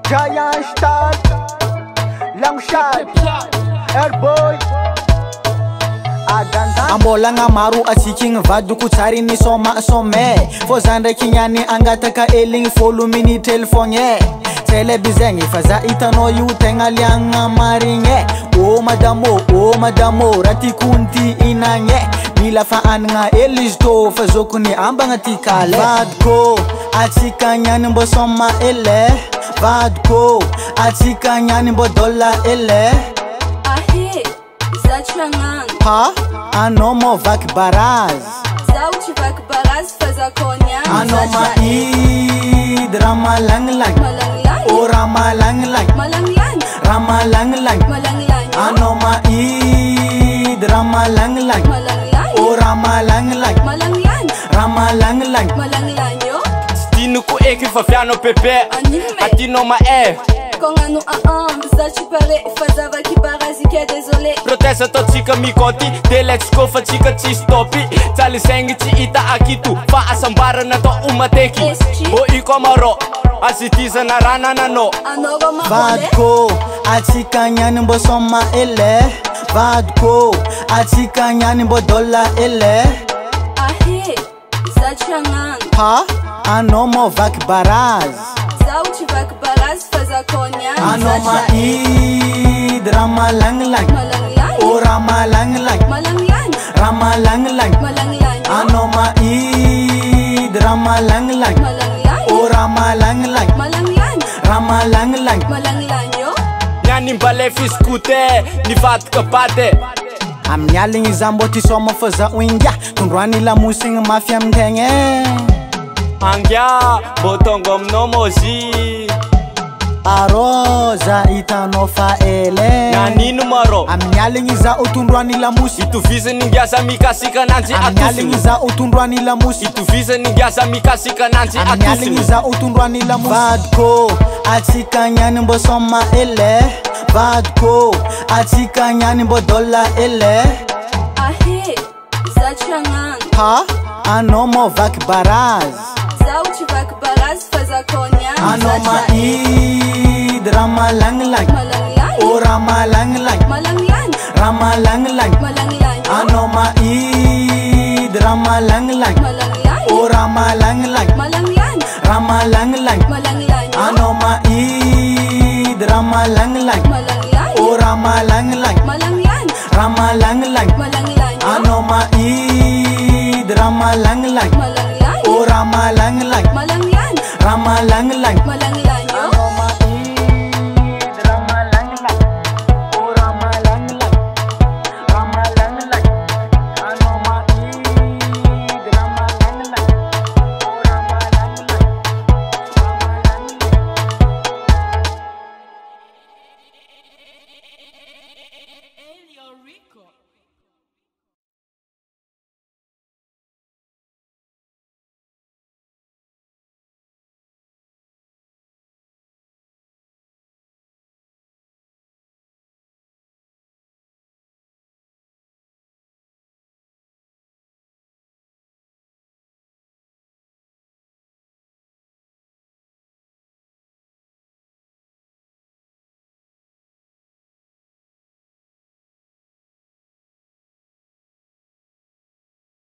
Giant Star, Long Shot, Airboy. Ambola nga maro atsiking vaduko tsari ni soma some fo zandraiky niany angataka eligny folo minute telefone telebizegny fa za itanao io tegna liagna marigny oh madamo raha tikonty inagny mila fa anagna ely izy tô fa zokony ambagna ty kale vadiko atsika niany mbô soma ele vadiko atsika niany mbô dola ele ahe za tragnano ha anao mo vaky baraz zaho tsy vaky baraz fa za konia anao maidy raha malagnilagy o raha malagnilagy raha malagnilagy anao maidy raha malagnilagy o raha malagnilagy raha malagnilagy tinoko eky fa fianao pepe atinao ma kognano za tsy pare fa za vaky baraz ike désolé proteste ataotsika mikôty delexko fa tsika tsy stopy tsaly saigny tsy hita akito fa asambarana atao omateky mbô iko marô azitizana raha nananao vadiko atsika niany mbô soma ele vadiko atsika niany mbô dola ele ahe za tragnano ha anao mo vaky baraz zaho tsy vaky baraz fa za konia anao maidy raha malagnilagy o raha malagnilagy raha malagnilagy anao maidy raha malagnilagy o raha malagnilagy raha malagnilagy niany mbale fiskote nivadika bate amin'ny aligny za mbô ty soma fa za oingia tondroany lamosigny mafy amintegna angia mbô tonga aminao mozy arô za hitanao fa ele nanino marô amin'ny aligny za otondroany lamosy itovizany ngiasa mikasika ananjy amin'ny aligny za otondroany lamosy itovizany ngiasa mikasika ananjy amin'ny aligny za otondroany lamosy vadiko atsika niany mbô soma ele vadiko atsika niany mbô dola ele ahe za tragnano ha anao mo vaky baraz zaho tsy vaky baraz fa za konia anao maidy raha malagnilagy o raha malagnilagy raha malagnilagy anao maidy raha malagnilagy o raha malagnilagy raha malagnilagy anao maidy raha malagnilagy o raha malagnilagy raha malagnilagy anao maidy raha malagnilagy